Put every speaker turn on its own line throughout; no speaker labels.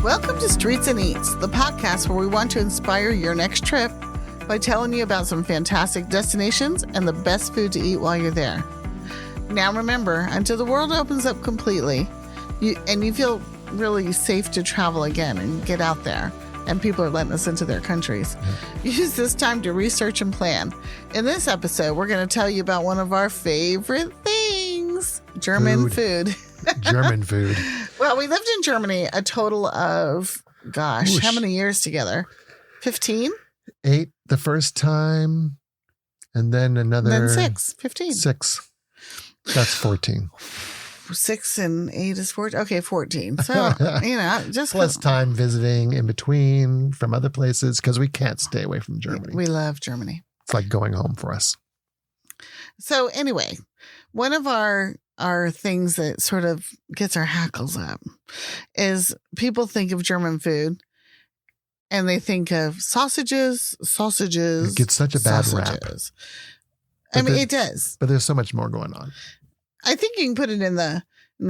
Welcome to Streets and Eats, the podcast where we want to inspire your next trip by telling you about some fantastic destinations and the best food to eat while you're there. Now remember, until the world opens up completely, you feel really safe to travel again and get out there, and people are letting us into their countries, use this time to research and plan. In this episode, we're going to tell you about one of our favorite things, German food.
German food.
Well, we lived in Germany a total of, how many years together? 15?
8 the first time, and then another...
Then 6. 15.
6. That's 14.
6 and 8 is 14. Okay, 14. So, just...
Plus time visiting in between from other places, because we can't stay away from Germany.
We love Germany.
It's like going home for us.
So anyway, one of our things that sort of gets our hackles up is people think of German food and they think of sausages.
It gets such a bad rap.
It does.
But there's so much more going on.
I think you can put it in the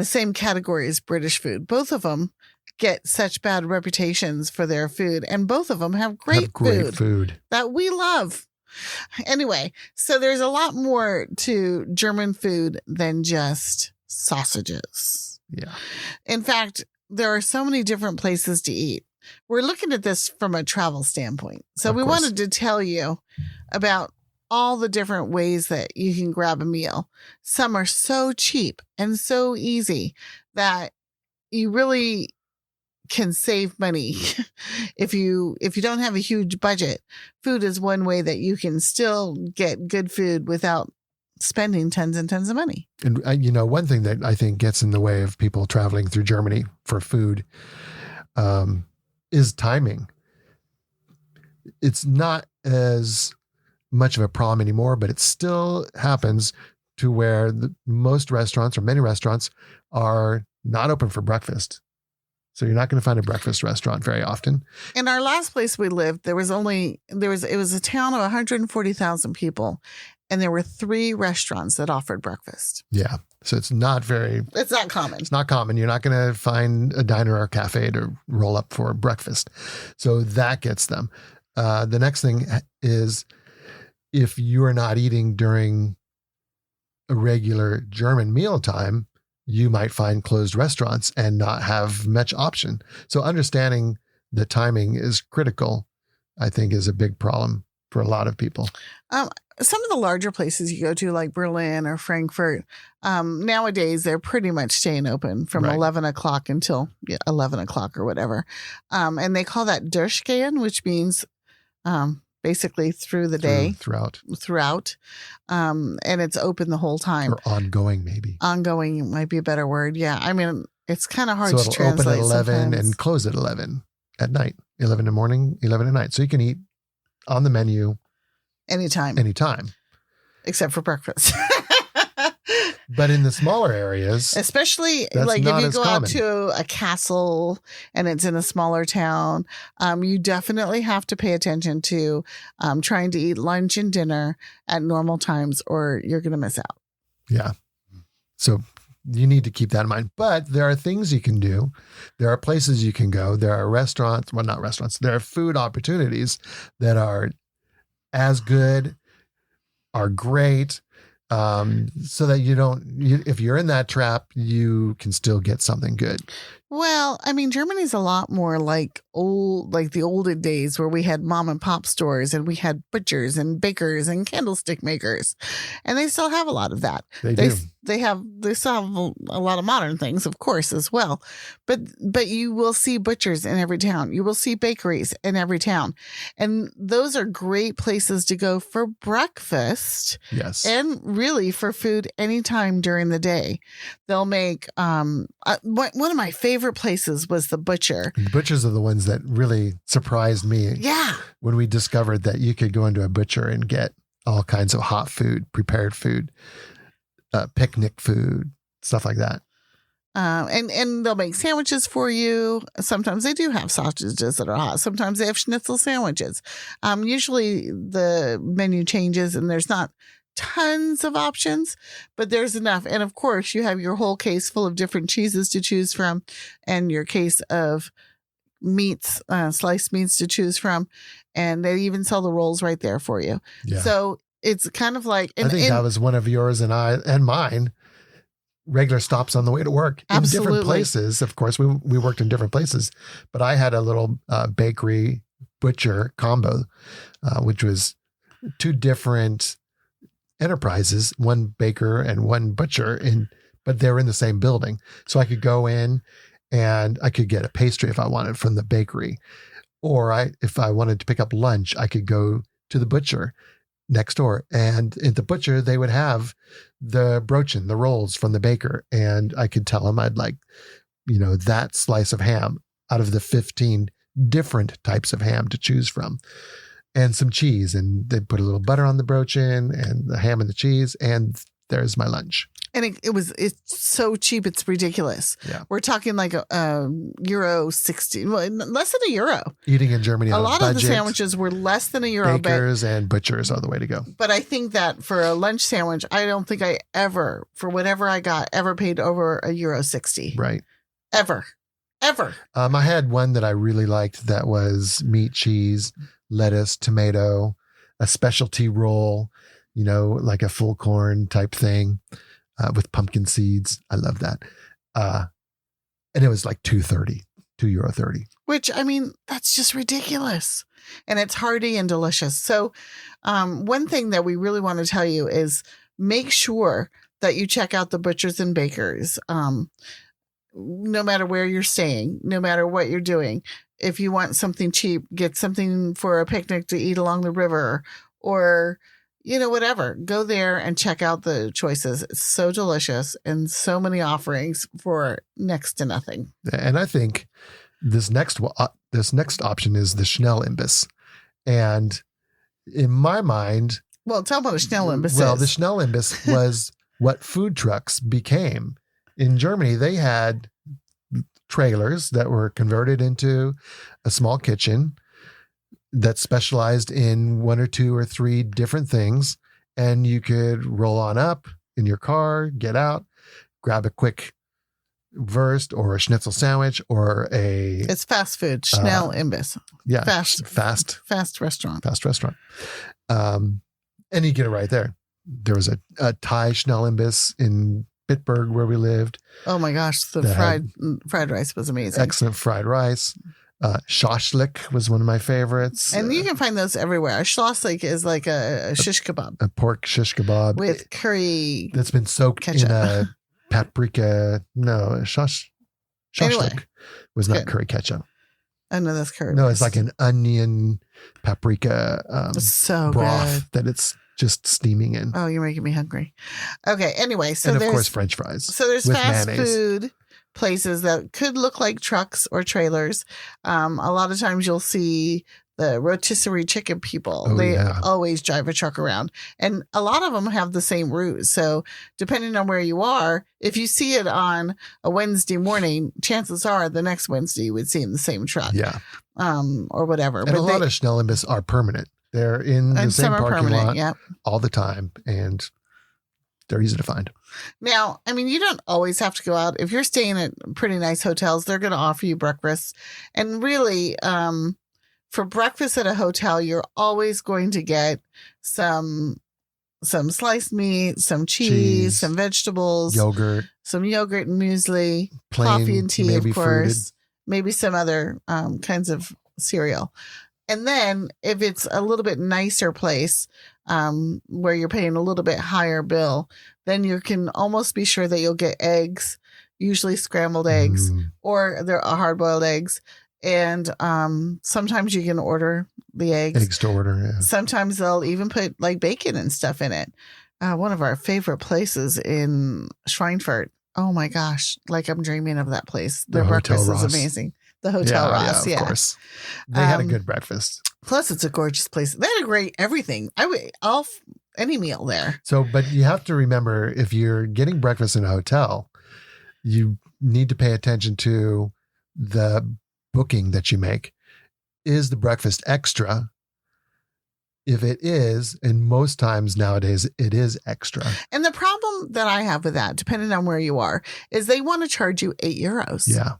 same category as British food. Both of them get such bad reputations for their food, and both of them have great food that we love. Anyway, so there's a lot more to German food than just sausages.
Yeah.
In fact, there are so many different places to eat. We're looking at this from a travel standpoint. So we wanted to tell you about all the different ways that you can grab a meal. Some are so cheap and so easy that you really can save money. If you don't have a huge budget, food is one way that you can still get good food without spending tons and tons of money.
And one thing that I think gets in the way of people traveling through Germany for food is timing. It's not as much of a problem anymore, but it still happens to where most restaurants, or many restaurants, are not open for breakfast. So you're not going to find a breakfast restaurant very often.
In our last place we lived, it was a town of 140,000 people, and there were 3 restaurants that offered breakfast.
Yeah. So it's not common. It's not common. You're not going to find a diner or cafe to roll up for breakfast. So that gets them. The next thing is, if you are not eating during a regular German mealtime, you might find closed restaurants and not have much option. So understanding the timing is critical, I think, is a big problem for a lot of people.
Some of the larger places you go to, like Berlin or Frankfurt, nowadays they're pretty much staying open from 11 o'clock until 11 o'clock or whatever. And they call that Durchgehen, which means basically through the day. Throughout. And it's open the whole time.
Or ongoing, maybe.
Ongoing might be a better word. Yeah. I mean, it's kind of hard to translate.
So it'll open at 11
sometimes.
And close at 11 at night. 11 in the morning, 11 at night. So you can eat on the menu.
Anytime. Except for breakfast.
But in the smaller areas,
especially like if you go out to a castle and it's in a smaller town, you definitely have to pay attention to trying to eat lunch and dinner at normal times, or you're going to miss out.
Yeah. So you need to keep that in mind. But there are things you can do. There are places you can go. There are restaurants. Well, not restaurants. There are food opportunities that are as good, are great. So that if you're in that trap, you can still get something good.
Well, I mean, Germany's a lot more like the olden days where we had mom and pop stores and we had butchers and bakers and candlestick makers, and they still have a lot of that. They still have a lot of modern things, of course, as well. But you will see butchers in every town. You will see bakeries in every town, and those are great places to go for breakfast.
Yes,
and really for food anytime during the day. They'll make one of my favorite places was the butcher.
The butchers are the ones that really surprised me.
Yeah.
When we discovered that you could go into a butcher and get all kinds of hot food, prepared food, picnic food, stuff like that.
And they'll make sandwiches for you. Sometimes they do have sausages that are hot. Sometimes they have schnitzel sandwiches. Usually the menu changes and there's not tons of options, but there's enough. And of course, you have your whole case full of different cheeses to choose from and your case of meats, sliced meats to choose from. And they even sell the rolls right there for you.
Yeah.
So it's kind of like,
I think that was one of yours and mine regular stops on the way to work in different places. Of course, we worked in different places, but I had a little bakery butcher combo, which was two different enterprises, one baker and one butcher, but they were in the same building. So I could go in and I could get a pastry if I wanted from the bakery, or if I wanted to pick up lunch, I could go to the butcher next door. And at the butcher, they would have the brochin, the rolls from the baker. And I could tell them I'd like, that slice of ham out of the 15 different types of ham to choose from, and some cheese. And they'd put a little butter on the brochin and the ham and the cheese. And there's my lunch.
And it's so cheap, it's ridiculous.
Yeah.
We're talking like a euro 60, well, less than a euro.
Eating in Germany
a
on
lot
a budget,
of the sandwiches were less than a euro.
Bakers and butchers are the way to go.
But I think that for a lunch sandwich, I don't think I ever, for whatever I got, ever paid over a euro 60.
Right.
Ever.
I had one that I really liked that was meat, cheese, lettuce, tomato, a specialty roll, like a full corn type thing. With pumpkin seeds. I love that. And it was like €2.30. Which,
I mean, that's just ridiculous. And it's hearty and delicious. So one thing that we really want to tell you is make sure that you check out the butchers and bakers. No matter where you're staying, no matter what you're doing. If you want something cheap, get something for a picnic to eat along the river, or whatever, go there and check out the choices. It's so delicious and so many offerings for next to nothing.
And I think this next option is the Schnellimbiss. And in my mind,
well, tell me what a Schnellimbiss
well,
is.
the Schnellimbiss was what food trucks became. In Germany, they had trailers that were converted into a small kitchen that specialized in one or two or three different things. And you could roll on up in your car, get out, grab a quick Wurst or a schnitzel sandwich or
it's fast food, Schnellimbiss.
Yeah.
Fast restaurant.
Fast restaurant. And you get it right there. There was a Thai Schnellimbiss in Bitburg where we lived.
Oh my gosh. The fried rice was amazing.
Excellent fried rice. Shashlik was one of my favorites.
And you can find those everywhere. A shashlik is like a shish kebab.
A pork shish kebab.
With curry.
That's been soaked ketchup. In a paprika. No, shashlik was not curry ketchup.
I know that's curry.
No, it's like an onion paprika
so
broth
good.
that it's just steaming in.
Oh, you're making me hungry. Okay, anyway. So
and of course, French fries.
So there's fast food places that could look like trucks or trailers. A lot of times you'll see the rotisserie chicken people. They always drive a truck around, and a lot of them have the same route. So depending on where you are, if you see it on a Wednesday morning, chances are the next Wednesday you would see in the same truck.
Yeah.
Or whatever.
And a lot of Schnellimbiss are permanent. They're in the same parking lot all the time, and they're easy to find.
Now, I mean, you don't always have to go out. If you're staying at pretty nice hotels, they're going to offer you breakfast. And really, for breakfast at a hotel, you're always going to get some sliced meat, some cheese, some vegetables, some yogurt and muesli, coffee and tea, of course, maybe some other kinds of cereal. And then if it's a little bit nicer place where you're paying a little bit higher bill, then you can almost be sure that you'll get eggs, usually scrambled eggs, or they're hard-boiled eggs. And sometimes you can order the eggs.
Eggs to order, yeah.
Sometimes they'll even put like bacon and stuff in it. One of our favorite places in Schweinfurt. Oh my gosh, like I'm dreaming of that place. Their breakfast is amazing. The Hotel Ross,
of course. They had a good breakfast.
Plus, it's a gorgeous place. They had a great everything. Any meal there.
So, but you have to remember, if you're getting breakfast in a hotel, you need to pay attention to the booking that you make. Is the breakfast extra? If it is, and most times nowadays it is extra.
And the problem that I have with that, depending on where you are, is they want to charge you €8.
Yeah.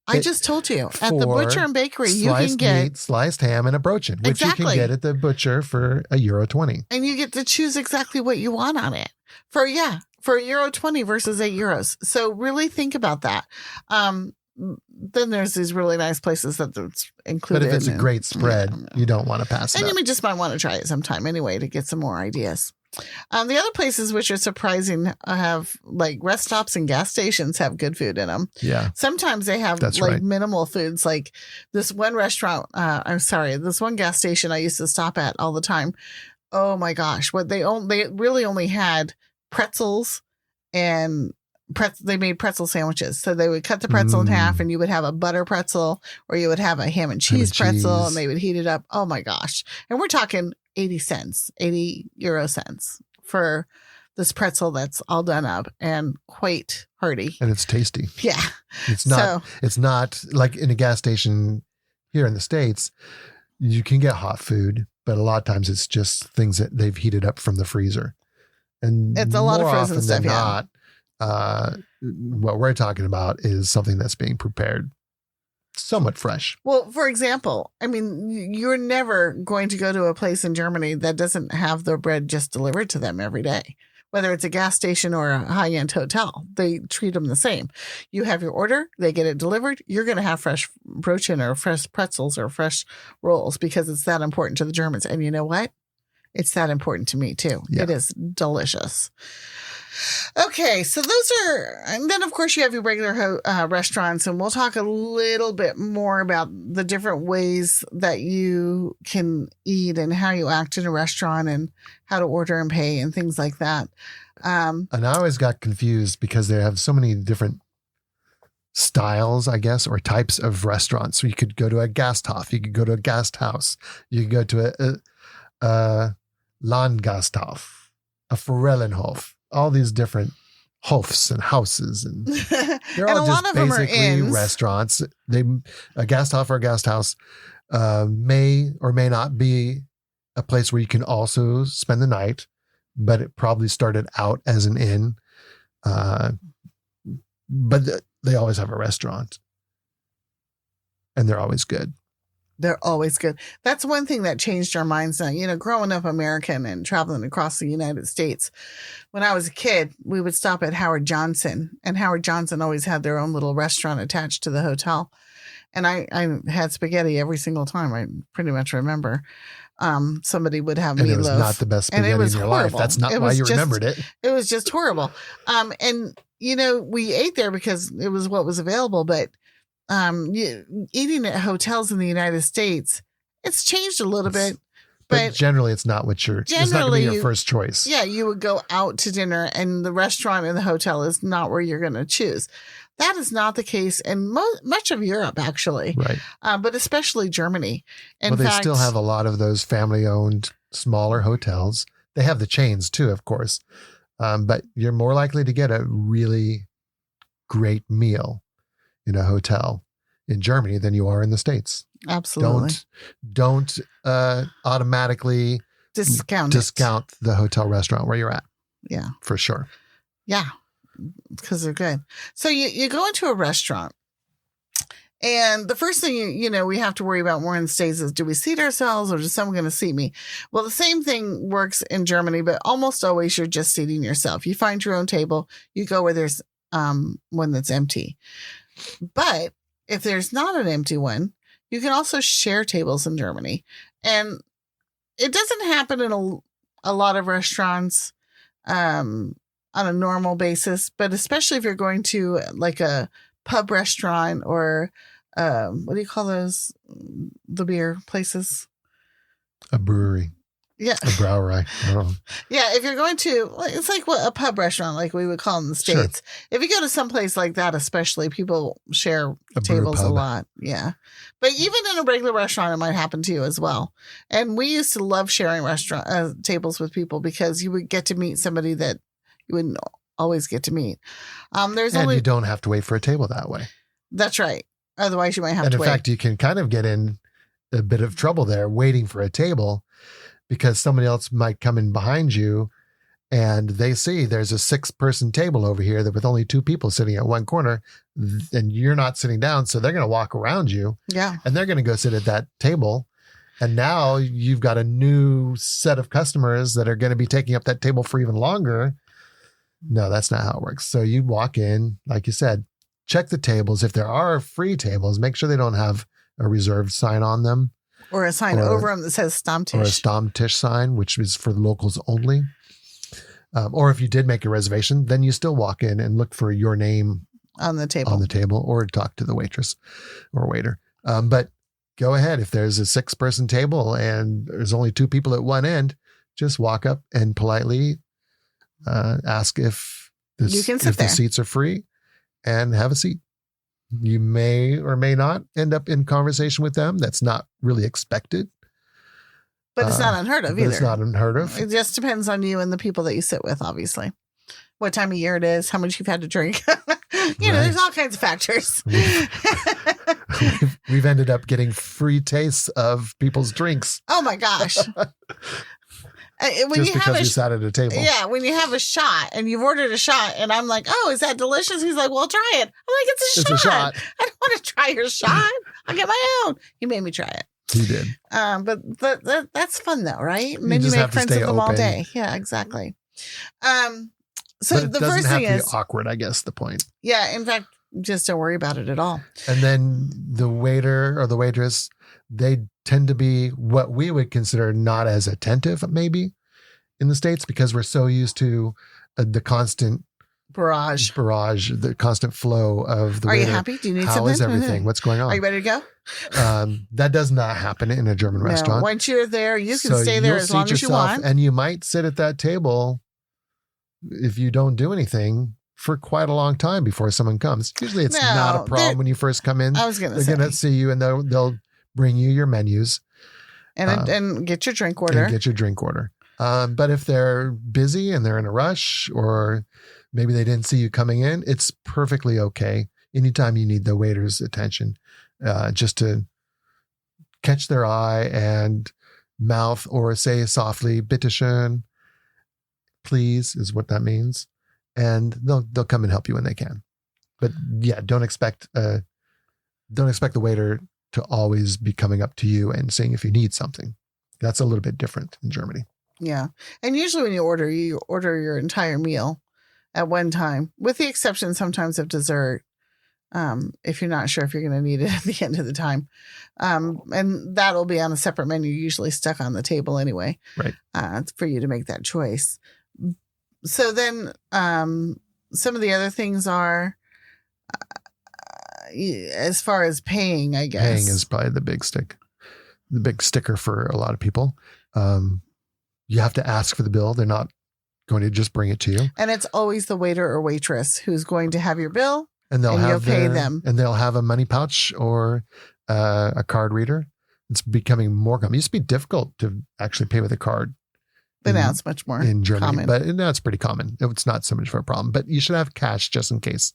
I just told you at the butcher and bakery, you can get
meat, sliced ham, and a brochin, which you can get at the butcher for €1.20.
And you get to choose exactly what you want on it for €1.20 versus €8. So really think about that. Then there's these really nice places that's included.
But if it's a great spread, you don't want to pass it
and
up.
you just might want to try it sometime anyway to get some more ideas. The other places which are surprising have like rest stops and gas stations have good food in them.
Yeah.
Sometimes they have minimal foods. Like this one restaurant, this one gas station I used to stop at all the time. Oh my gosh. They really only had pretzels and they made pretzel sandwiches. So they would cut the pretzel in half and you would have a butter pretzel or you would have a ham and cheese pretzel and they would heat it up. Oh my gosh. And we're talking 80 euro cents for this pretzel that's all done up and quite hearty.
And it's tasty.
Yeah.
It's not like in a gas station here in the States, you can get hot food, but a lot of times it's just things that they've heated up from the freezer. And
it's a lot of frozen stuff.
Not, what we're talking about is something that's being prepared somewhat fresh.
Well, for example, I mean, you're never going to go to a place in Germany that doesn't have their bread just delivered to them every day. Whether it's a gas station or a high-end hotel, they treat them the same. You have your order, they get it delivered. You're going to have fresh brötchen or fresh pretzels or fresh rolls because it's that important to the Germans. And you know what? It's that important to me too. Yeah. It is delicious. Okay, so and then of course you have your regular restaurants, and we'll talk a little bit more about the different ways that you can eat and how you act in a restaurant and how to order and pay and things like that.
And I always got confused because they have so many different styles, I guess, or types of restaurants. So you could go to a Gasthof, you could go to a Gasthaus, you could go to a Landgasthof, a Forellenhof. All these different hofs and houses, and they're all just basically restaurants. A Gasthof or a Gasthaus may or may not be a place where you can also spend the night, but it probably started out as an inn. But they always have a restaurant, and they're always good.
They're always good. That's one thing that changed our minds now. You know, growing up American and traveling across the United States, when I was a kid, we would stop at Howard Johnson, and Howard Johnson always had their own little restaurant attached to the hotel. And I had spaghetti every single time. I pretty much remember. Somebody would have meatloaf.
It was not the best spaghetti in your life. That's not why you remembered it.
It was just horrible. And, you know, we ate there because it was what was available, but eating at hotels in the United States, it's changed a little bit, but
generally it's not what it's not going to be your first choice.
Yeah. You would go out to dinner and the restaurant in the hotel is not where you're going to choose. That is not the case in much of Europe, actually.
Right.
But especially Germany.
They still have a lot of those family owned smaller hotels. They have the chains too, of course. But you're more likely to get a really great meal in a hotel in Germany than you are in the States.
Absolutely.
Don't automatically discount the hotel restaurant where you're at.
Yeah.
For sure.
Yeah. Because they're good. So you go into a restaurant and the first thing, we have to worry about more in the States is, do we seat ourselves or is someone going to seat me? Well, the same thing works in Germany, but almost always you're just seating yourself. You find your own table. You go where there's one that's empty. But if there's not an empty one, you can also share tables in Germany. And it doesn't happen in a lot of restaurants on a normal basis, but especially if you're going to like a pub restaurant or what do you call those? The beer places?
A brewery.
Yeah.
A brewery.
Yeah. If you're going to, it's like a pub restaurant, like we would call in the States. Sure. If you go to some place like that, especially, people share tables a lot. Yeah. But even in a regular restaurant, it might happen to you as well. And we used to love sharing restaurant tables with people because you would get to meet somebody that you wouldn't always get to meet.
You don't have to wait for a table that way.
That's right. Otherwise, you might have to wait.
And in fact, you can kind of get in a bit of trouble there waiting for a table, because somebody else might come in behind you and they see there's a 6-person table over here that with only 2 people sitting at one corner, and you're not sitting down, so they're going to walk around you.
Yeah.
And they're going to go sit at that table. And now you've got a new set of customers that are going to be taking up that table for even longer. No, that's not how it works. So you walk in, like you said, check the tables. If there are free tables, make sure they don't have a reserved sign on them.
Or a sign over them that says Stammtisch.
Or a Stammtisch sign, which is for the locals only. Or if you did make a reservation, then you still walk in and look for your name
on the table,
or talk to the waitress or waiter. But go ahead. If there's a 6-person table and there's only 2 people at one end, just walk up and politely ask if the seats are free and have a seat. You may or may not end up in conversation with them. That's not really expected.
But it's not unheard of either.
It's not unheard of.
It just depends on you and the people that you sit with, obviously. What time of year it is, how much you've had to drink. There's all kinds of factors.
We've ended up getting free tastes of people's drinks.
Oh my gosh.
Just because we sat at a table.
Yeah, when you have a shot and you've ordered a shot and I'm like, oh, is that delicious? He's like, well, try it. I'm like, it's a shot. I don't want to try your shot. I'll get my own. He made me try it.
He did.
But that's fun though, right? And then you make friends with them all day. Yeah, exactly. So
but
the first thing is
awkward, I guess the point.
Yeah, in fact, just don't worry about it at all.
And then the waiter or the waitress, they tend to be what we would consider not as attentive, maybe in the States, because we're so used to the constant barrage, the constant flow of the waiter.
Are you happy? Do you need something?
How is everything? What's going on?
Are you ready to go?
That does not happen in a German restaurant.
Once you're there, you can stay there as long as you want.
And you might sit at that table if you don't do anything for quite a long time before someone comes. Usually it's not a problem when you first come in.
I was going to
say. They're going to see you and they'll bring you your menus.
And get your drink order.
But if they're busy and they're in a rush, or maybe they didn't see you coming in, it's perfectly okay. Anytime you need the waiter's attention, just to catch their eye and mouth or say softly, bitte schön, please, is what that means. And they'll come and help you when they can. But yeah, don't expect the waiter to always be coming up to you and saying if you need something. That's a little bit different in Germany.
Yeah. And usually when you order your entire meal at one time, with the exception sometimes of dessert, if you're not sure if you're going to need it at the end of the time. And that'll be on a separate menu, usually stuck on the table anyway.
Right.
For you to make that choice. So then some of the other things are, as far as paying, I guess.
Paying is probably the big sticker for a lot of people. You have to ask for the bill. They're not going to just bring it to you.
And it's always the waiter or waitress who's going to have your bill,
and you'll
pay them.
And they'll have a money pouch or a card reader. It's becoming more common. It used to be difficult to actually pay with a card.
But now it's much more
in Germany.
Common.
But now it's pretty common. It's not so much of a problem. But you should have cash just in case.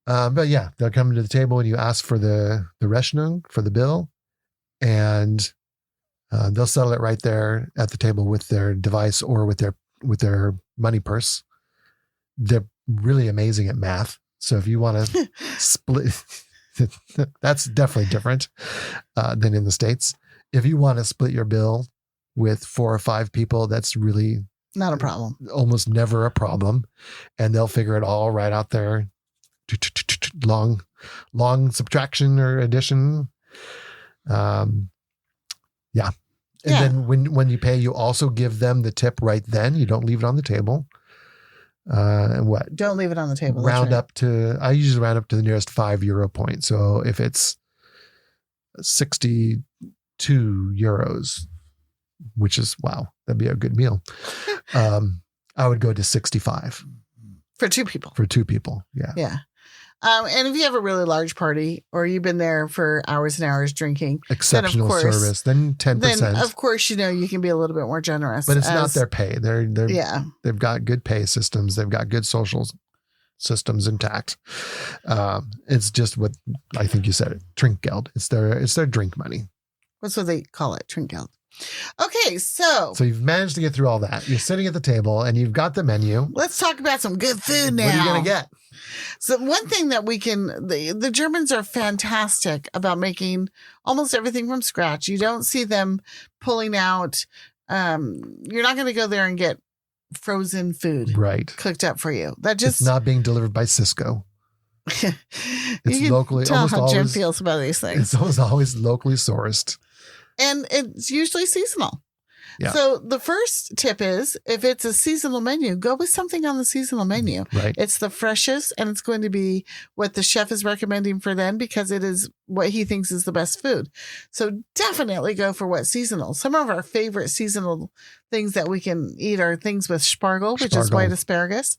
But yeah, they'll come to the table and you ask for the Rechnung, for the bill, and they'll settle it right there at the table with their device or with their money purse. They're really amazing at math. So if you want to split, that's definitely different than in the States. If you want to split your bill with 4 or 5 people, that's really
not a problem.
Almost never a problem. And they'll figure it all right out there. Long subtraction or addition. Yeah. And then when you pay, you also give them the tip right then. You don't leave it on the table. And what?
Don't leave it on the table.
I usually round up to the nearest €5 point. So if it's 62 euros, which is, wow, that'd be a good meal. I would go to 65.
For 2 people.
For 2 people. Yeah.
Yeah. And if you have a really large party or you've been there for hours and hours drinking,
exceptional service, then 10%.
Then of course, you can be a little bit more generous.
But it's not their pay. They've got good pay systems. They've got good social systems intact. It's just what I think you said it. Trinkgeld. It's their drink money.
That's what they call it. Trinkgeld. Okay, so
you've managed to get through all that. You're sitting at the table and you've got the menu.
Let's talk about some good food now.
What are you going to get?
So one thing that the Germans are fantastic about making almost everything from scratch. You don't see them pulling out. You're not going to go there and get frozen food cooked up for you.
It's not being delivered by Cisco. It's locally.
Tell how Jim feels about these things.
It's almost always locally sourced.
And it's usually seasonal.
Yeah.
So the first tip is, if it's a seasonal menu, go with something on the seasonal menu.
Right.
It's the freshest, and it's going to be what the chef is recommending for then, because it is what he thinks is the best food. So definitely go for what's seasonal. Some of our favorite seasonal things that we can eat are things with spargle, which is white asparagus.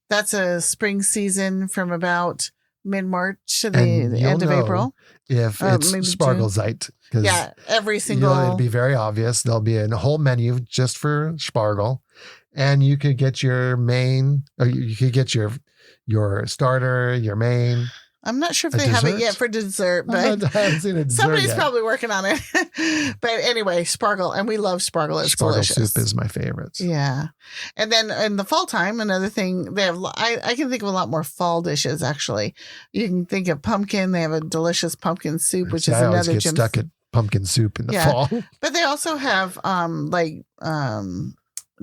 That's a spring season from about mid-March to the end of April.
If it's Spargelzeit.
Yeah, every single...
it'd be very obvious. There'll be a whole menu just for Spargel. And you could get your main, or you could get your starter, your main.
I'm not sure if they have it yet for dessert, but
I haven't seen a dessert
somebody's
yet.
probably working on it. But anyway, spargle, and we love spargle. It's delicious.
Spargle soup is my favorite.
Yeah. And then in the fall time, another thing, they have, I can think of a lot more fall dishes, actually. You can think of pumpkin. They have a delicious pumpkin soup, which is
I
another...
always get stuck at pumpkin soup in the fall.
But they also have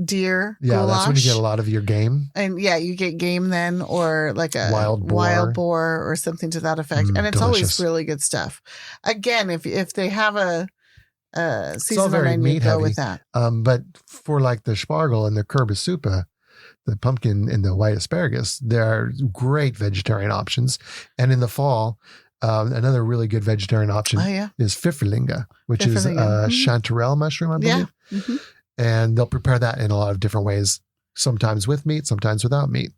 deer
goulash. That's when you get a lot of your game.
And you get game then, or like a wild boar or something to that effect. And it's always really good stuff. Again, if they have a seasonal menu, go with that.
But for like the spargel and the kürbissuppe, the pumpkin and the white asparagus, there are great vegetarian options. And in the fall, another really good vegetarian option is pfifferlinge, which is a chanterelle mushroom, I believe.
Yeah. Mm-hmm.
And they'll prepare that in a lot of different ways, sometimes with meat, sometimes without meat.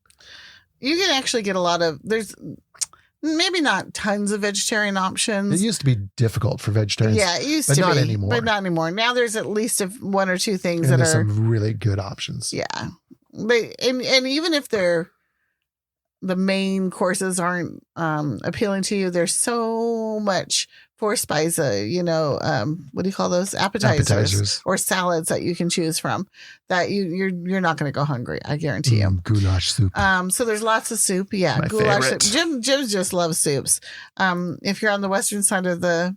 You can actually get there's maybe not tons of vegetarian options.
It used to be difficult for vegetarians.
Yeah, it used to be.
But not anymore.
But not anymore. Now there's at least one or two things
and there's some really good options.
Yeah. But, and even if the main courses aren't appealing to you, there's so much Vorspeise, what do you call those? Appetizers or salads that you can choose from that you're not going to go hungry. I guarantee you.
Goulash soup.
So there's lots of soup. Yeah.
My
goulash
favorite.
soup. Jim just loves soups. If you're on the western side of the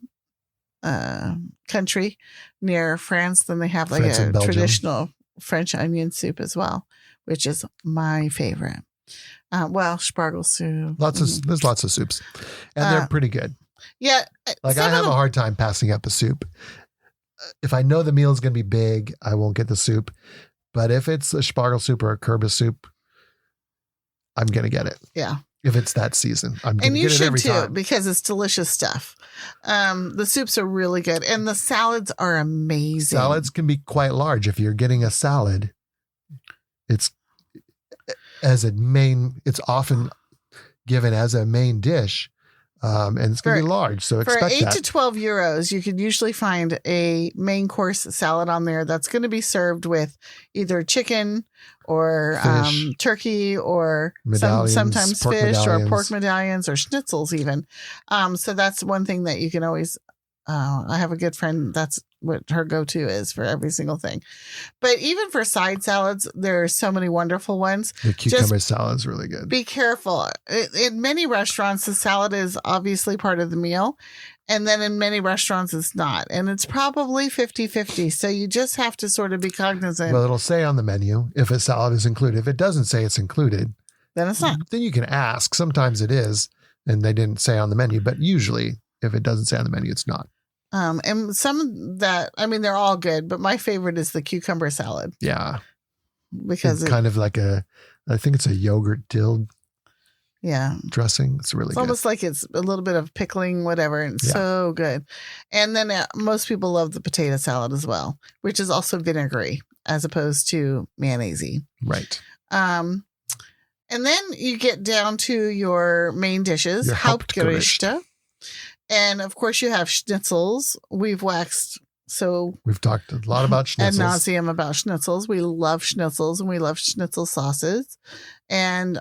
country near France, then they have like a traditional French onion soup as well, which is my favorite. Spargel soup.
There's lots of soups, and they're pretty good.
Yeah.
Like I have a hard time passing up a soup. If I know the meal is going to be big, I won't get the soup. But if it's a spargel soup or a kürbis soup, I'm going to get it.
Yeah.
If it's that season, I'm going to get it every time. And you should too,
because it's delicious stuff. The soups are really good, and the salads are amazing.
Salads can be quite large. If you're getting a salad, it's often given as a main dish. And it's going to be large, so expect that.
For 8 to 12 euros, you can usually find a main course salad on there that's going to be served with either chicken or turkey or sometimes fish or pork medallions or schnitzels even. So that's one thing that you can always... I have a good friend, that's what her go-to is for every single thing. But even for side salads, there are so many wonderful ones.
The cucumber salad is really good.
Be careful. In many restaurants, the salad is obviously part of the meal. And then in many restaurants, it's not. And it's probably 50-50. So you just have to sort of be cognizant.
Well, it'll say on the menu if a salad is included. If it doesn't say it's included,
then it's not.
Then you can ask. Sometimes it is, and they didn't say on the menu. But usually, if it doesn't say on the menu, it's not.
And some that, they're all good, but my favorite is the cucumber salad.
Yeah.
Because
it's kind of like I think it's a yogurt dill dressing. It's really good.
Almost like it's a little bit of pickling, whatever. And it's so good. And then most people love the potato salad as well, which is also vinegary as opposed to mayonnaise-y.
Right.
And then you get down to your main dishes, Hauptgerichte. And of course, you have schnitzels. We've talked a lot about schnitzels. Ad nauseum about schnitzels. We love schnitzels, and we love schnitzel sauces. And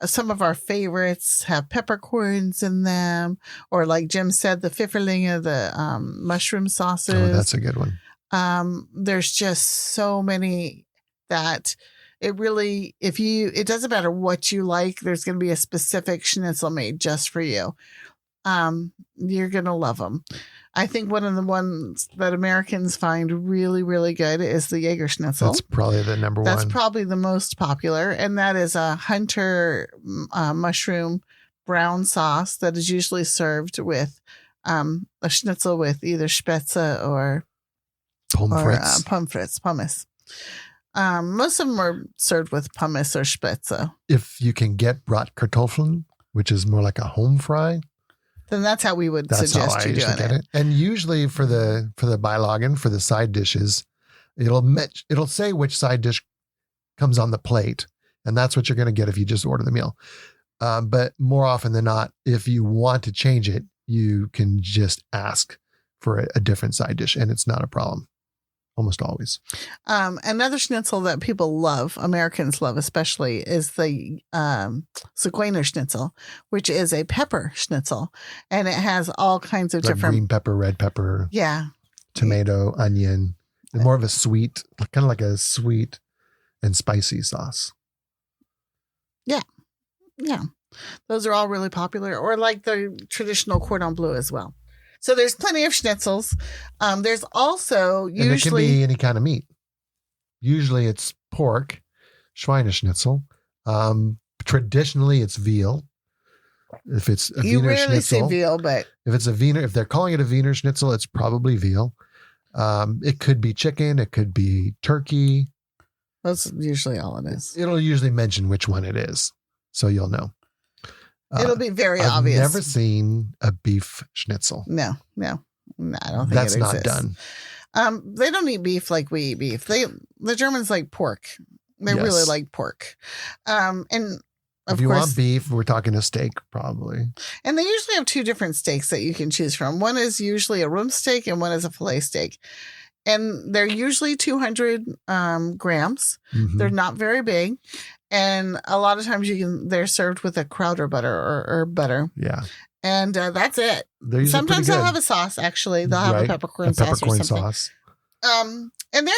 some of our favorites have peppercorns in them, or like Jim said, the Pfifferlinge, the mushroom sauces.
Oh, that's a good one.
There's just so many that it really, it doesn't matter what you like, there's going to be a specific schnitzel made just for you. You're going to love them. I think one of the ones that Americans find really, really good is the Jaeger Schnitzel.
That's probably the number one.
That's probably the most popular. And that is a Hunter mushroom brown sauce that is usually served with a schnitzel with either spätzle or pommes. Most of them are served with pommes or spätzle.
If you can get Bratkartoffeln, which is more like a home fry,
then that's how we would suggest you doing it.
And usually for the Beilagen, for the side dishes, it'll say which side dish comes on the plate, and that's what you're going to get if you just order the meal. But more often than not, if you want to change it, you can just ask for a different side dish, and it's not a problem. Almost always.
Another schnitzel that people love, Americans love especially, is the Zigeuner Schnitzel, which is a pepper schnitzel, and it has all kinds of
like
different
green pepper, red pepper,
tomato,
onion, and more of a sweet, kind of like a sweet and spicy sauce.
Yeah. Those are all really popular, or like the traditional cordon bleu as well. So there's plenty of schnitzels. There's also usually...
And it can be any kind of meat. Usually it's pork, Schweineschnitzel. Traditionally it's veal. If it's a
you
Wiener
rarely
Schnitzel,
see veal, but...
if they're calling it a Wiener Schnitzel, it's probably veal. It could be chicken. It could be turkey.
That's usually all it is.
It'll usually mention which one it is, so you'll know.
It'll be very obvious.
I've never seen a beef schnitzel.
No, I don't think
that's
it
not
exists.
done.
They don't eat beef like we eat beef. The Germans like pork. They really like pork. And of
if you
course,
want beef, we're talking a steak probably.
And they usually have two different steaks that you can choose from. One is usually a rump steak and one is a filet steak. And they're usually 200 grams. Mm-hmm. They're not very big. And a lot of times they're served with a Krauter butter or butter.
Yeah.
And that's it. Sometimes they'll have a sauce, actually. They'll have a peppercorn sauce or something. And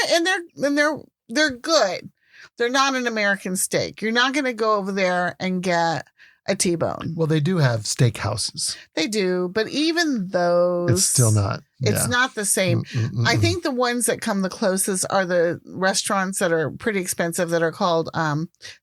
they're good. They're not an American steak. You're not going to go over there and get a T-bone.
Well, they do have steakhouses.
They do, but even those...
It's still not.
It's not the same. I think the ones that come the closest are the restaurants that are pretty expensive that are called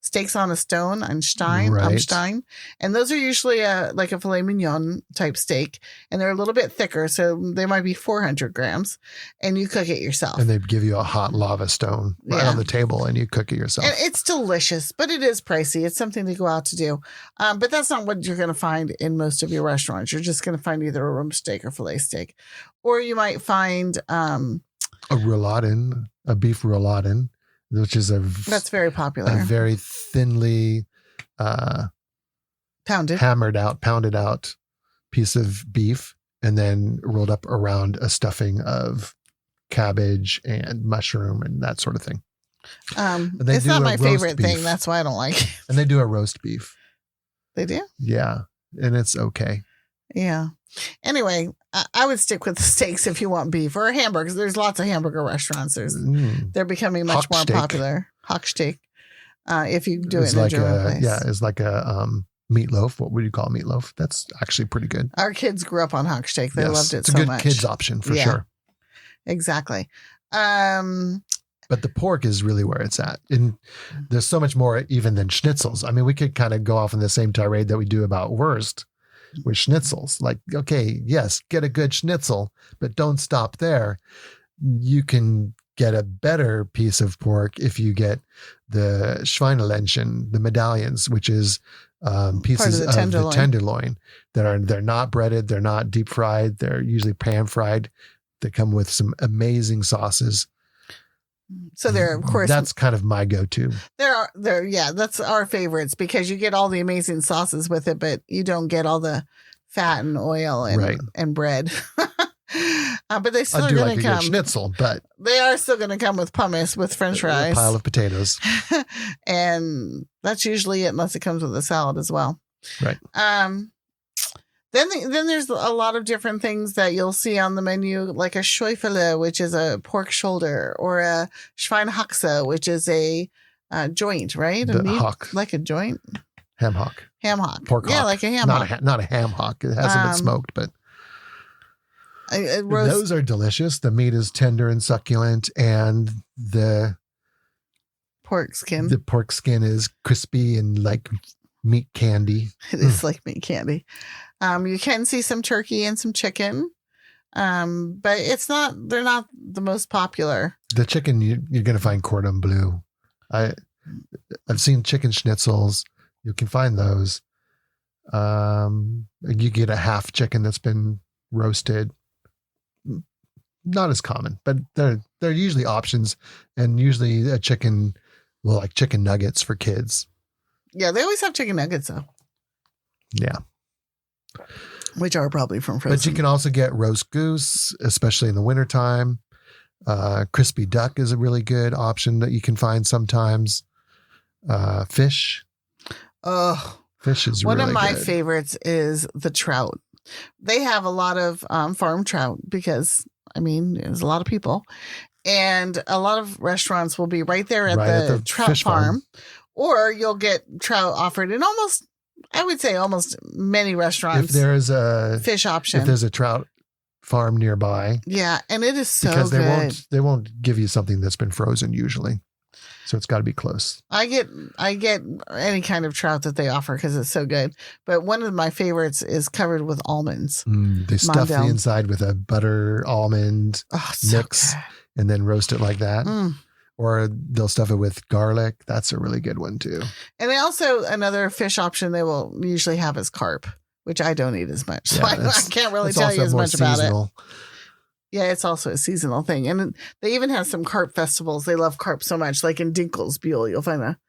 Steaks on a Stone on Stein. Right. And those are usually like a filet mignon type steak. And they're a little bit thicker. So they might be 400 grams. And you cook it yourself.
And they give you a hot lava stone right on the table and you cook it yourself.
And it's delicious, but it is pricey. It's something to go out to do. But that's not what you're going to find in most of your restaurants. You're just going to find either a rump steak or filet steak. Or you might find
a rouladen, a beef rouladen, which is that's
very popular.
A very thinly pounded out piece of beef, and then rolled up around a stuffing of cabbage and mushroom and that sort of thing.
It's not my favorite thing. That's why I don't like it.
And they do a roast beef.
They do?
Yeah. And it's okay.
Yeah. Anyway, I would stick with the steaks if you want beef or hamburgers. There's lots of hamburger restaurants. They're becoming much more popular. Hacksteak. If you do it in a German place.
Yeah, it's like a meatloaf. What would you call meatloaf? That's actually pretty good.
Our kids grew up on Hacksteak. They loved it so much.
It's a good kids option for sure.
Exactly.
But the pork is really where it's at. And there's so much more even than schnitzels. I mean, we could kind of go off in the same tirade that we do about wurst with schnitzels. Like, okay, yes, get a good schnitzel, but don't stop there. You can get a better piece of pork if you get the Schweineländchen, the medallions, which is pieces of the tenderloin they're not breaded, they're not deep fried, they're usually pan fried. They come with some amazing sauces.
So they're, of course,
that's kind of my go-to.
That's our favorites because you get all the amazing sauces with it, but you don't get all the fat and oil and bread. But they still
I
are
do
going
like
to
a good
come.
schnitzel, but
They are still going to come with hummus with French fries,
a pile of potatoes,
and that's usually it, unless it comes with a salad as well.
Right.
Then there's a lot of different things that you'll see on the menu, like a Schäufele, which is a pork shoulder, or a Schweinehaxe, which is a joint, right?
The hock.
Like a joint?
Ham hock.
Ham hock.
Pork hock.
Yeah, like a ham hock.
Not a ham hock. It hasn't been smoked, but those are delicious. The meat is tender and succulent, and the
pork skin
is crispy and like meat candy.
It is like meat candy. You can see some turkey and some chicken, but they're not the most popular.
The chicken, you're going to find cordon bleu. I've seen chicken schnitzels. You can find those. You get a half chicken that's been roasted. Not as common, but they're usually options, and usually a chicken, like chicken nuggets for kids.
Yeah, they always have chicken nuggets though.
Yeah.
Which are probably from frozen.
But you can also get roast goose, especially in the wintertime. Crispy duck is a really good option that you can find sometimes. Fish.
Oh,
fish is
one
really
of my
good.
favorites is the trout. They have a lot of farm trout because, there's a lot of people. And a lot of restaurants will be right there at the trout farm. Or you'll get trout offered in almost many restaurants.
If there's a
fish option,
if there's a trout farm nearby,
yeah, and it is so
because
good.
They won't give you something that's been frozen usually, so it's got to be close.
I get any kind of trout that they offer because it's so good. But one of my favorites is covered with almonds.
They stuff the inside with a butter almond mix, and then roast it like that. Or they'll stuff it with garlic. That's a really good one too. And
another fish option they will usually have is carp, which I don't eat as much. So I can't really tell you as much about it. Yeah, it's also a seasonal thing. And they even have some carp festivals. They love carp so much. Like in Dinkelsbühl, you'll find a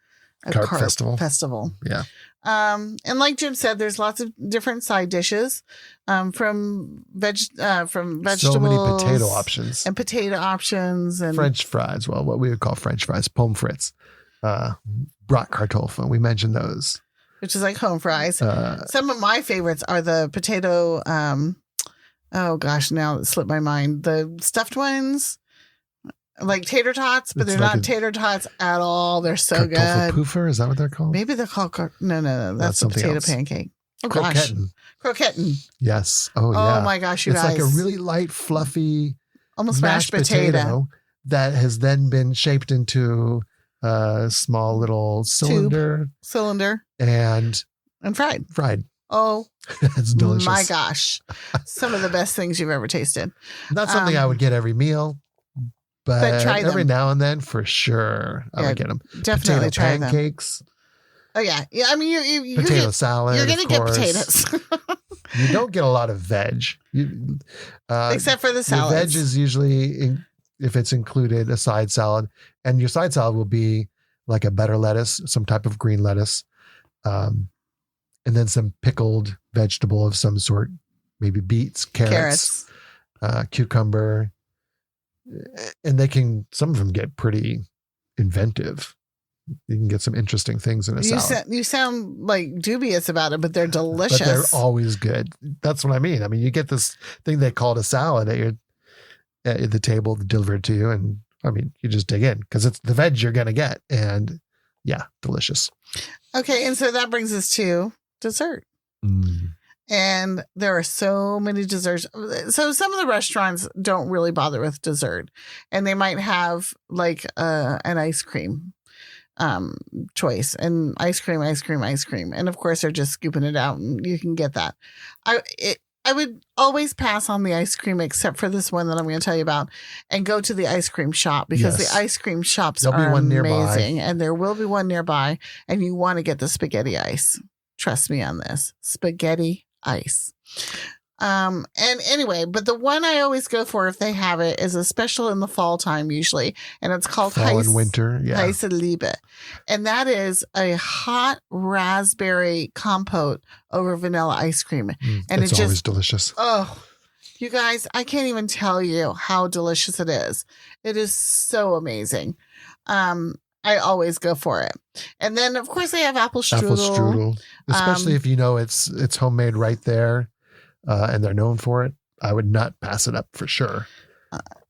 carp festival.
Yeah.
And like Jim said, there's lots of different side dishes from vegetables.
So many potato options.
And potato options. And
French fries. Well, what we would call French fries. Pommes frites. Bratkartoffeln. We mentioned those.
Which is like home fries. Some of my favorites are the potato, oh gosh, now it slipped my mind. The stuffed ones. Like tater tots, but they're like not tater tots at all. They're so good.
Puffer, is that what they're called?
Maybe they're called no. That's a potato pancake. Oh gosh, croquetten.
Yes. Oh yeah.
Oh my gosh, you
guys! It's like a really light, fluffy,
almost mashed potato
that has then been shaped into a small little cylinder, and fried.
Oh,
that's delicious.
My gosh, some of the best things you've ever tasted.
Not something I would get every meal. But try every now and then, for sure, I would get them.
Definitely try
pancakes.
Them. Oh yeah. You
potato salad.
You're gonna get potatoes.
You don't get a lot of veg,
except for the salad.
Veg is usually, if it's included, a side salad, and your side salad will be like a better lettuce, some type of green lettuce, and then some pickled vegetable of some sort, maybe beets, carrots. Cucumber. And some of them get pretty inventive. You can get some interesting things in a salad.
You sound like dubious about it, but they're delicious.
But they're always good. That's what I mean. You get this thing they call a salad at the table delivered to you, and you just dig in because it's the veg you're going to get. And yeah, delicious.
Okay. And so that brings us to dessert. And there are so many desserts. So some of the restaurants don't really bother with dessert, and they might have like an ice cream choice, and ice cream. And of course they're just scooping it out, and you can get that. I would always pass on the ice cream except for this one that I'm going to tell you about, and go to the ice cream shop because the ice cream shops are amazing, and there will be one nearby, and you want to get the spaghetti ice. Trust me on this. Spaghetti ice. And anyway, but the one I always go for if they have it is a special in the fall time usually, and it's called
fall and winter. Yeah.
Heiße Liebe. And that is a hot raspberry compote over vanilla ice cream.
And it's always delicious.
Oh, You guys, I can't even tell you how delicious it is. It is so amazing. I always go for it. And then, of course, they have apple strudel.
Apple strudel, especially if you know it's homemade right there, and they're known for it. I would not pass it up for sure.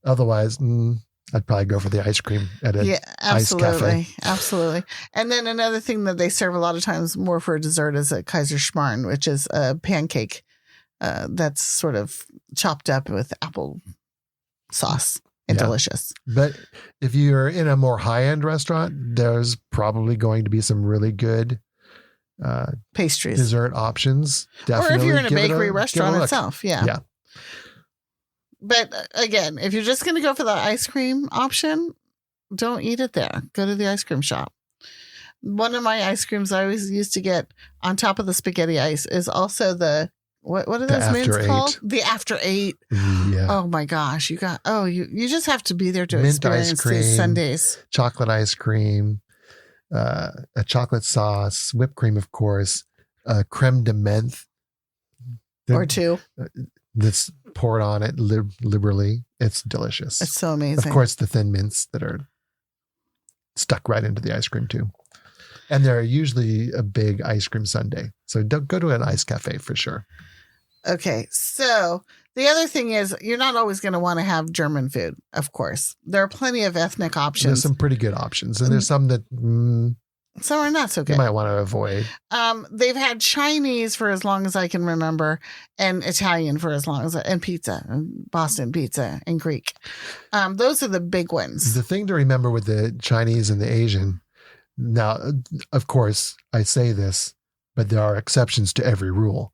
Otherwise, I'd probably go for the ice cream at an ice cafe.
Absolutely. And then another thing that they serve a lot of times more for dessert is a Kaiser Schmarrn, which is a pancake that's sort of chopped up with apple sauce and delicious.
But if you're in a more high-end restaurant, there's probably going to be some really good
pastries,
dessert options. Definitely.
Or if you're in a bakery restaurant itself.
Yeah.
But again, if you're just going to go for the ice cream option, don't eat it there. Go to the ice cream shop. One of my ice creams I always used to get on top of the spaghetti ice is also the, what are those mints called? The After Eight.
Yeah.
Oh my gosh. You just have to be there to
mint
experience
ice cream,
these Sundays.
Chocolate ice cream, a chocolate sauce, whipped cream, of course, creme de menthe.
Or two.
That's poured on it liberally. It's delicious.
It's so amazing.
Of course, the thin mints that are stuck right into the ice cream too. And they're usually a big ice cream sundae. So don't go to an ice cafe for sure.
Okay. So the other thing is you're not always going to want to have German food, of course. There are plenty of ethnic options.
There's some pretty good options. And there's some that
some are not so good.
You might want to avoid.
They've had Chinese for as long as I can remember, and Italian for as long as, and pizza, and Boston pizza, and Greek. Those are the big ones.
The thing to remember with the Chinese and the Asian, now, of course, I say this, but there are exceptions to every rule.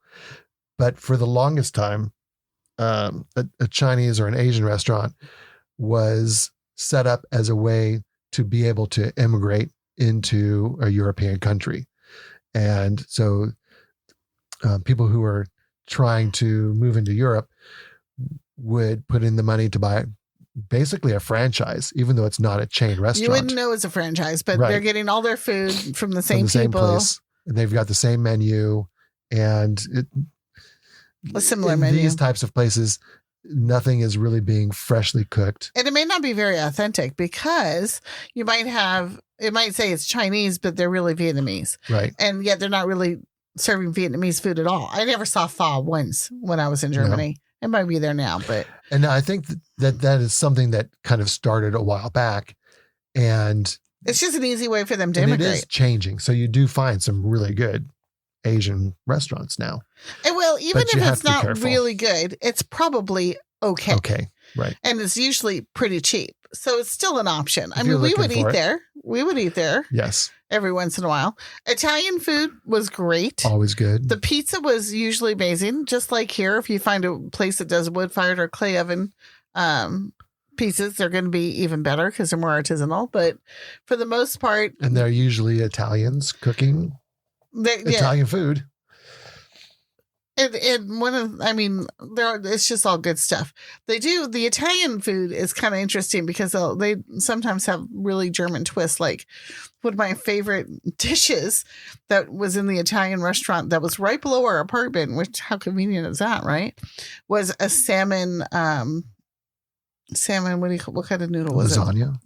But for the longest time, a Chinese or an Asian restaurant was set up as a way to be able to immigrate into a European country. And so people who were trying to move into Europe would put in the money to buy basically a franchise, even though it's not a chain restaurant.
You wouldn't know it's a franchise, but they're getting all their food from the same people.
Place, and they've got the same menu, and
a similar menu.
These types of places, nothing is really being freshly cooked.
And it may not be very authentic because it might say it's Chinese, but they're really Vietnamese.
Right.
And yet they're not really serving Vietnamese food at all. I never saw pho once when I was in Germany. No. It might be there now, but.
And I think that is something that kind of started a while back. And
it's just an easy way for them to immigrate.
It is changing. So you do find some really good Asian restaurants now.
And well, even if it's not really good, it's probably okay.
Okay, right.
And it's usually pretty cheap. So it's still an option. I mean, we would eat there. We would eat there.
Yes.
Every once in a while. Italian food was great.
Always good.
The pizza was usually amazing. Just like here, if you find a place that does wood-fired or clay oven pizzas, they're going to be even better because they're more artisanal. But for the most part.
And they're usually Italians cooking Italian food.
It's just all good stuff. The Italian food is kind of interesting because they sometimes have really German twists. Like one of my favorite dishes that was in the Italian restaurant that was right below our apartment, which how convenient is that, right? Was a salmon, what kind of noodle was
lasagna?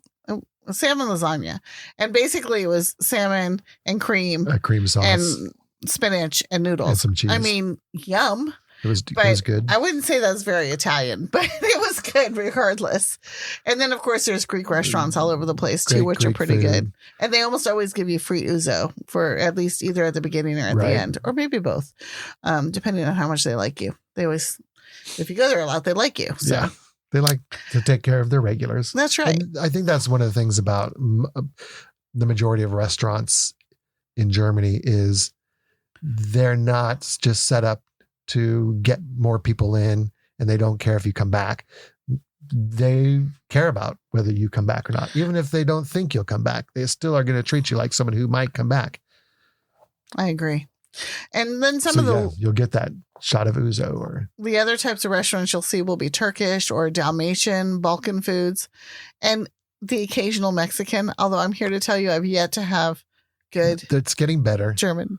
A salmon lasagna. And basically it was salmon and cream.
Cream sauce.
And spinach and noodles.
And some cheese.
I mean, yum.
It was good.
I wouldn't say that was very Italian, but it was good regardless. And then, of course, there's Greek restaurants all over the place too, which are pretty good. And they almost always give you free ouzo for at least either at the beginning or at the end, or maybe both, depending on how much they like you. They always, if you go there a lot, they like you. So.
Yeah. They like to take care of their regulars.
That's right.
And I think that's one of the things about the majority of restaurants in Germany is they're not just set up to get more people in and they don't care if you come back. They care about whether you come back or not. Even if they don't think you'll come back, they still are going to treat you like someone who might come back.
I agree. And then
you'll get that shot of ouzo. Or
the other types of restaurants you'll see will be Turkish or Dalmatian, Balkan foods, and the occasional Mexican. Although I'm here to tell you, I've yet to have good.
It's getting better.
German.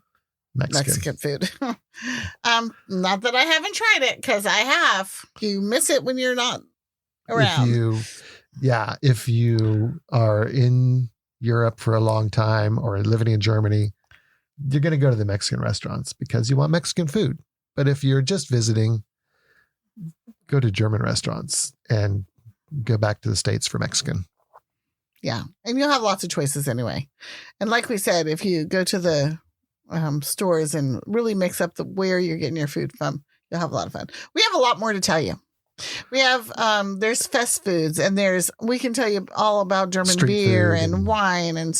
Mexican food. Not that I haven't tried it, because I have. You miss it when you're not around.
If you are in Europe for a long time or living in Germany, you're going to go to the Mexican restaurants because you want Mexican food. But if you're just visiting, go to German restaurants and go back to the States for Mexican.
Yeah. And you'll have lots of choices anyway. And like we said, if you go to the stores and really mix up where you're getting your food from, you'll have a lot of fun. We have a lot more to tell you. We have, there's fast foods, and we can tell you all about German
Street
beer and
food
wine and,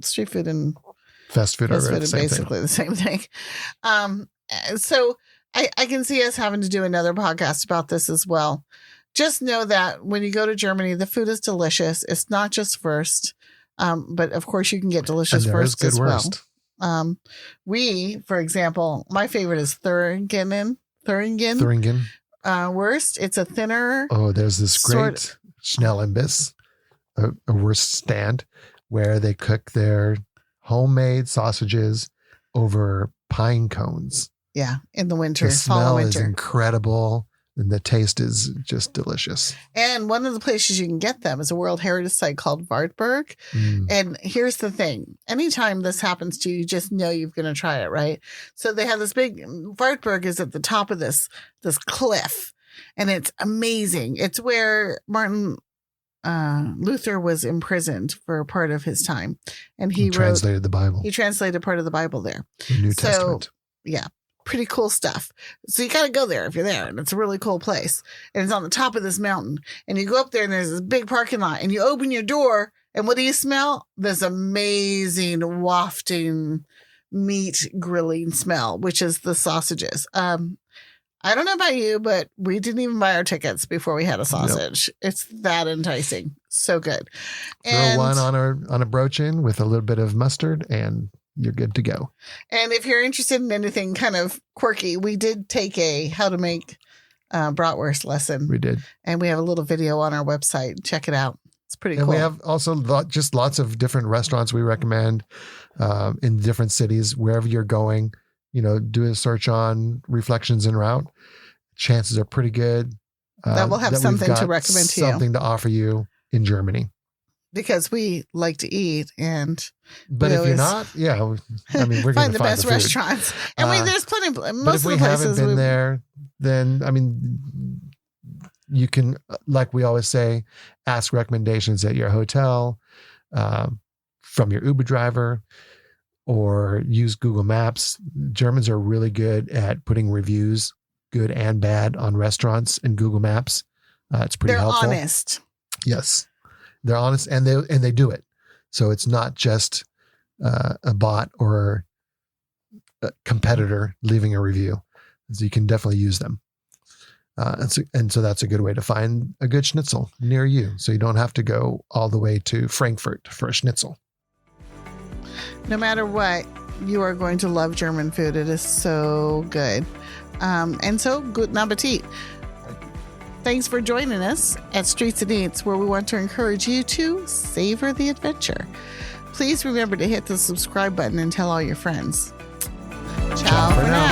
street food and
fast food are
basically the same thing. So I can see us having to do another podcast about this as well. Just know that when you go to Germany, the food is delicious. It's not just first, but of course you can get delicious first as well. For example, my favorite is Thuringen Wurst. It's a thinner.
Oh, there's this great Schnellimbiss, a Wurst stand, where they cook their homemade sausages over pine cones.
Yeah, in the winter.
The smell is incredible, and the taste is just delicious.
And one of the places you can get them is a World Heritage Site called Wartburg. And here's the thing. Anytime this happens to you, you just know you're going to try it, right? So they have this big, Wartburg is at the top of this cliff, and it's amazing. It's where Martin Luther was imprisoned for part of his time. And he
translated the Bible.
He translated part of the Bible there.
The New Testament.
Yeah. Pretty cool stuff. So you got to go there if you're there, and it's a really cool place. And it's on the top of this mountain, and you go up there, and there's this big parking lot, and you open your door, and what do you smell? This amazing wafting meat grilling smell, which is the sausages. I don't know about you, but we didn't even buy our tickets before we had a sausage. Nope. It's that enticing. So good.
Throw one on a broach-in with a little bit of mustard, and you're good to go.
And if you're interested in anything kind of quirky, we did take a how to make bratwurst lesson.
We did.
And we have a little video on our website. Check it out. It's pretty cool.
And we have also just lots of different restaurants we recommend in different cities. Wherever you're going, do a search on Reflections en Route. Chances are pretty good.
That we'll have something to recommend to you.
Something to offer you in Germany.
Because we like to eat,
but if you're not, we're going to
find the best restaurants. And there's plenty.
But if we haven't been there, then you can, like we always say, ask recommendations at your hotel, from your Uber driver, or use Google Maps. Germans are really good at putting reviews, good and bad, on restaurants in Google Maps. It's pretty helpful.
They're honest.
Yes. They're honest, and they do it. So it's not just a bot or a competitor leaving a review. So you can definitely use them. And so that's a good way to find a good schnitzel near you. So you don't have to go all the way to Frankfurt for a schnitzel.
No matter what, you are going to love German food. It is so good. And so, Guten Appetit. Thanks for joining us at Streets and Eats, where we want to encourage you to savor the adventure. Please remember to hit the subscribe button and tell all your friends. Ciao for now.